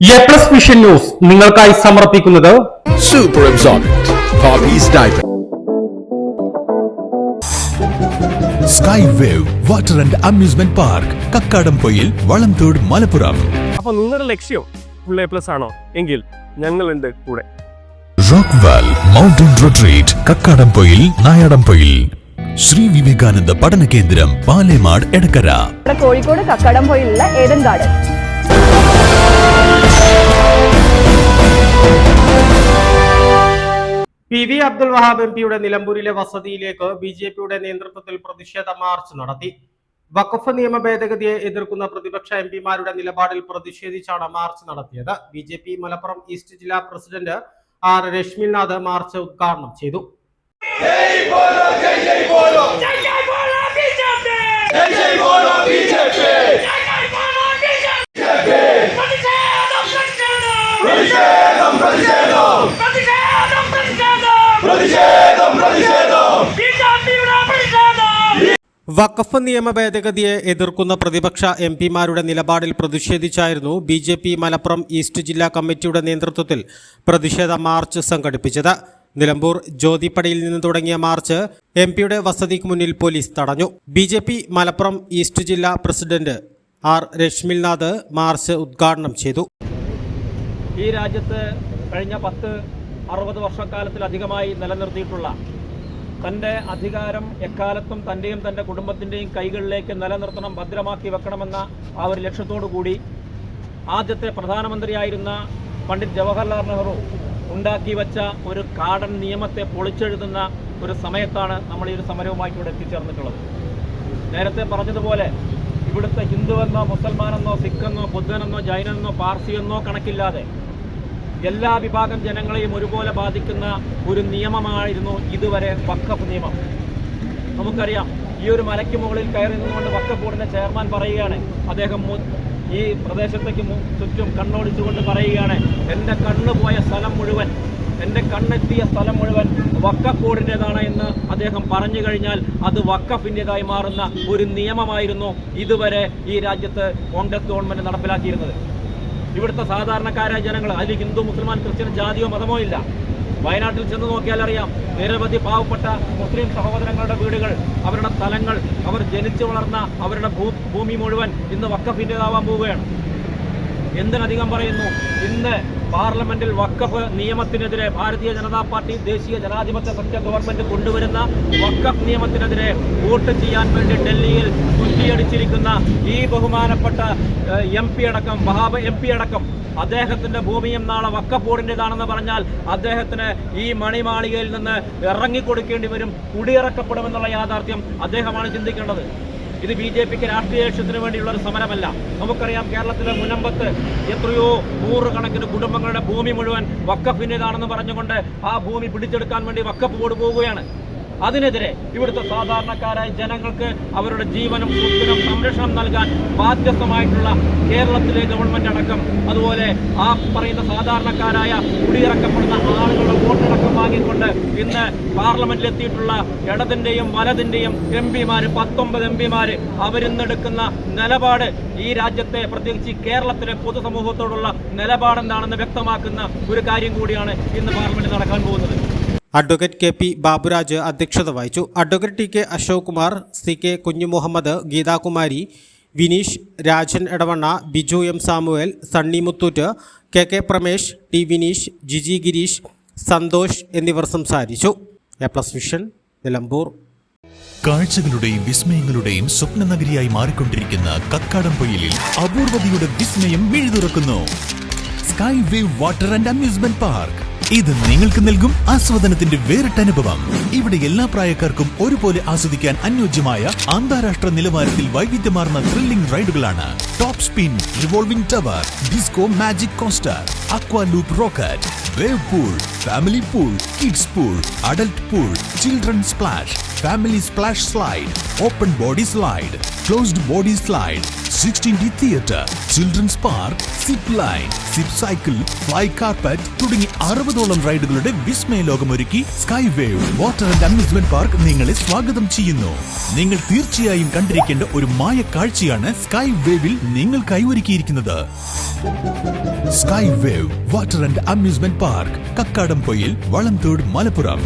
A+ vision news നിങ്ങൾക്കായി സമർപ്പിക്കുന്നത് Super Absorbent Poppy's Diaper. Sky Wave Water and Amusement Park, Kakkadampoyil, Valamthode, Malappuram. അപ്പോൾ നിങ്ങളുടെ ലക്ഷ്യം ഫുൾ A+ ആണോ എങ്കിൽ ഞങ്ങളുണ്ട് കൂടെ. Rockwall mountain retreat, Kakkadampoyil, Nayadampoyil. Shri Vivekananda പഠന കേന്ദ്രം, പാലേമാട്, എടക്കര. കോഴിക്കോട് കക്കാടംപൊയിലുള്ള Eden garden. PV Abdul Wahab MP-യുടെ നിലമ്പൂരിലെ വസതിയിലേക്ക് BJP-യുടെ നേതൃത്വത്തിൽ പ്രതിഷേധ മാർച്ച് നടത്തി. വഖഫ് നിയമ ഭേദഗതിയെ എതിർക്കുന്ന പ്രതിപക്ഷ MP-മാരുടെ നിലപാടിൽ പ്രതിഷേധിച്ചാണ് മാർച്ച് നടത്തിയത്. BJP മലപ്പുറം ഈസ്റ്റ് ജില്ലാ പ്രസിഡന്റ് R. രശ്മിനാഥ് മാർച്ച് ഉദ്ഘാടനം ചെയ്തു. വഖഫ് നിയമ ഭേദഗതിയെ എതിർക്കുന്ന പ്രതിപക്ഷ MP-മാരുടെ നിലപാടിൽ പ്രതിഷേധിച്ചായിരുന്നു BJP മലപ്പുറം ഈസ്റ്റ് ജില്ലാ കമ്മിറ്റിയുടെ നേതൃത്വത്തിൽ പ്രതിഷേധ മാർച്ച് സംഘടിപ്പിച്ചത്. നിലമ്പൂർ ജ്യോതിപ്പടിയിൽ നിന്ന് തുടങ്ങിയ മാർച്ച് MP-യുടെ വസതിക്ക് മുന്നിൽ പോലീസ് തടഞ്ഞു. BJP മലപ്പുറം ഈസ്റ്റ് ജില്ലാ പ്രസിഡന്റ് R. രശ്മിനാഥ് മാർച്ച് ഉദ്ഘാടനം ചെയ്തു. ഈ രാജ്യത്ത് കഴിഞ്ഞ 60 വർഷക്കാലത്തിലധികമായി നിലനിർത്തിയിട്ടുള്ള തൻ്റെ അധികാരം എക്കാലത്തും തൻ്റെയും തൻ്റെ കുടുംബത്തിൻ്റെയും കൈകളിലേക്ക് നിലനിർത്തണം, ഭദ്രമാക്കി വെക്കണമെന്ന ആ ഒരു ലക്ഷ്യത്തോടു കൂടി ആദ്യത്തെ പ്രധാനമന്ത്രിയായിരുന്ന പണ്ഡിറ്റ് ജവഹർലാൽ നെഹ്റു ഉണ്ടാക്കി വെച്ച ഒരു കാടൻ നിയമത്തെ പൊളിച്ചെഴുതുന്ന ഒരു സമയത്താണ് നമ്മൾ ഈ ഒരു സമരവുമായി ഇവിടെ എത്തിച്ചേർന്നിട്ടുള്ളത്. നേരത്തെ പറഞ്ഞതുപോലെ ഇവിടുത്തെ ഹിന്ദുവെന്നോ മുസൽമാനെന്നോ സിഖെന്നോ ബുദ്ധനെന്നോ ജൈനെന്നോ പാർസിയെന്നോ കണക്കില്ലാതെ എല്ലാ വിഭാഗം ജനങ്ങളെയും ഒരുപോലെ ബാധിക്കുന്ന ഒരു നിയമമായിരുന്നു ഇതുവരെ വഖഫ് നിയമം. നമുക്കറിയാം, ഈ ഒരു മലയ്ക്ക് മുകളിൽ കയറി നിന്നുകൊണ്ട് വഖഫ് ബോർഡിൻ്റെ ചെയർമാൻ പറയുകയാണ്, അദ്ദേഹം ഈ പ്രദേശത്തേക്ക് ചുറ്റും കണ്ണോടിച്ചുകൊണ്ട് പറയുകയാണ്, എൻ്റെ കണ്ണ് പോയ സ്ഥലം മുഴുവൻ, എൻ്റെ കണ്ണെത്തിയ സ്ഥലം മുഴുവൻ വഖഫ് ബോർഡിൻ്റെതാണ് എന്ന് അദ്ദേഹം പറഞ്ഞു കഴിഞ്ഞാൽ അത് വഖഫിൻ്റെതായി മാറുന്ന ഒരു നിയമമായിരുന്നു ഇതുവരെ ഈ രാജ്യത്ത് കോൺഗ്രസ് ഗവൺമെൻറ് നടപ്പിലാക്കിയിരുന്നത്. ഇവിടുത്തെ സാധാരണക്കാരായ ജനങ്ങൾ, അതിൽ ഹിന്ദു മുസ്ലിമാൻ ക്രിസ്ത്യൻ ജാതിയോ മതമോ ഇല്ല. വയനാട്ടിൽ ചെന്ന് നോക്കിയാൽ അറിയാം, നിരവധി പാവപ്പെട്ട മുസ്ലിം സഹോദരങ്ങളുടെ വീടുകൾ, അവരുടെ സ്ഥലങ്ങൾ, അവർ ജനിച്ചു വളർന്ന അവരുടെ ഭൂമി മുഴുവൻ ഇന്ന് വഖഫിൻ്റെതാവാൻ പോവുകയാണ്. എന്തിനധികം പറയുന്നു, ഇന്ന് പാർലമെന്റിൽ വഖഫ് നിയമത്തിനെതിരെ ഭാരതീയ ജനതാ പാർട്ടി ദേശീയ ജനാധിപത്യ സഖ്യ ഗവൺമെന്റ് കൊണ്ടുവരുന്ന വഖഫ് നിയമത്തിനെതിരെ വോട്ട് ചെയ്യാൻ വേണ്ടി ഡൽഹിയിൽ കുറ്റിയടിച്ചിരിക്കുന്ന ഈ ബഹുമാനപ്പെട്ട MP അടക്കം, വഹാബ് MP അടക്കം, അദ്ദേഹത്തിന്റെ ഭൂമിയും നാളെ വഖഫ് ബോർഡിൻ്റെതാണെന്ന് പറഞ്ഞാൽ അദ്ദേഹത്തിന് ഈ മണിമാളികയിൽ നിന്ന് ഇറങ്ങിക്കൊടുക്കേണ്ടി വരും, കുടിയിറക്കപ്പെടുമെന്നുള്ള യാഥാർത്ഥ്യം അദ്ദേഹമാണ് ചിന്തിക്കേണ്ടത്. ഇത് BJPക്ക് രാഷ്ട്രീയ ലക്ഷ്യത്തിന് വേണ്ടിയുള്ള ഒരു സമരമല്ല. നമുക്കറിയാം, കേരളത്തിലെ മുനമ്പത്ത് എത്രയോ നൂറുകണക്കിന് കുടുംബങ്ങളുടെ ഭൂമി മുഴുവൻ വഖഫിൻ്റെതാണെന്ന് പറഞ്ഞുകൊണ്ട് ആ ഭൂമി പിടിച്ചെടുക്കാൻ വേണ്ടി വഖഫ് ബോർഡ് പോവുകയാണ്. അതിനെതിരെ ഇവിടുത്തെ സാധാരണക്കാരായ ജനങ്ങൾക്ക് അവരുടെ ജീവനും സ്വത്തിനും സംരക്ഷണം നൽകാൻ ബാധ്യസ്ഥമായിട്ടുള്ള കേരളത്തിലെ ഗവൺമെന്റ് അടക്കം, അതുപോലെ ആ പറയുന്ന സാധാരണക്കാരായ കുടിയിറക്കപ്പെടുന്ന ആളുകളുടെ വോട്ടടക്കം വാങ്ങിക്കൊണ്ട് ഇന്ന് പാർലമെന്റിലെത്തിയിട്ടുള്ള ഇടതിൻ്റെയും വലതിൻ്റെയും MP-മാർ, 19 MP-മാർ, അവരിന്നെടുക്കുന്ന നിലപാട് ഈ രാജ്യത്തെ, പ്രത്യേകിച്ച് കേരളത്തിലെ പൊതുസമൂഹത്തോടുള്ള നിലപാടെന്താണെന്ന് വ്യക്തമാക്കുന്ന ഒരു കാര്യം കൂടിയാണ് ഇന്ന് പാർലമെന്റിൽ നടക്കാൻ പോകുന്നത്. അഡ്വക്കേറ്റ് KP ബാബുരാജ് അധ്യക്ഷത വഹിച്ചു. Advocate TK Ashok Kumar, CK Kunjumuhammad, Geethakumari, Vineesh, Rajan Edavanna, Biju M Samuel, Sunny Muthoot, KK Pramesh, T Vineesh, Jiji Gireesh, Santhosh എന്നിവർ സംസാരിച്ചു. A+ vision, Nilambur. കാഴ്ചകളുടെയും വിസ്മയങ്ങളുടെയും സ്വപ്ന നഗരിയായി മാറിക്കൊണ്ടിരിക്കുന്ന കക്കാടംപൊയിലിൽ അപൂർവതയുടെ വിസ്മയം മിഴിതുറക്കുന്നു. Sky wave water and amusement park. ഇത് നിങ്ങൾക്ക് നൽകും ആസ്വാദനത്തിന്റെ വേറിട്ട അനുഭവം. ഇവിടെ എല്ലാ പ്രായക്കാർക്കും ഒരുപോലെ ആസ്വദിക്കാൻ അനുയോജ്യമായ അന്താരാഷ്ട്ര നിലവാരത്തിൽ വൈവിധ്യമാർന്ന ത്രില്ലിംഗ് റൈഡുകളാണ്. Top spin, revolving tower, disco magic coaster, aqua loop rocket, wave pool, family pool, kids pool, adult pool, children splash, family splash slide, open body slide, closed body slide, 16D theatre, children's park, zip line, zip cycle, fly carpet തുടങ്ങി 60ഓളം റൈഡുകളുടെ വിസ്മയ ലോകമൊരുക്കി sky wave water and amusement park നിങ്ങളെ സ്വാഗതം ചെയ്യുന്നു. നിങ്ങൾ തീർച്ചയായും കണ്ടിരിക്കേണ്ട ഒരു മായ കാഴ്ചയാണ് സ്കൈ വേവിൽ നിങ്ങൾ കൈവരുക്കിയിരിക്കുന്നത്. Sky wave water and amusement park, Kakkadampoyil, Valamthode, Malappuram.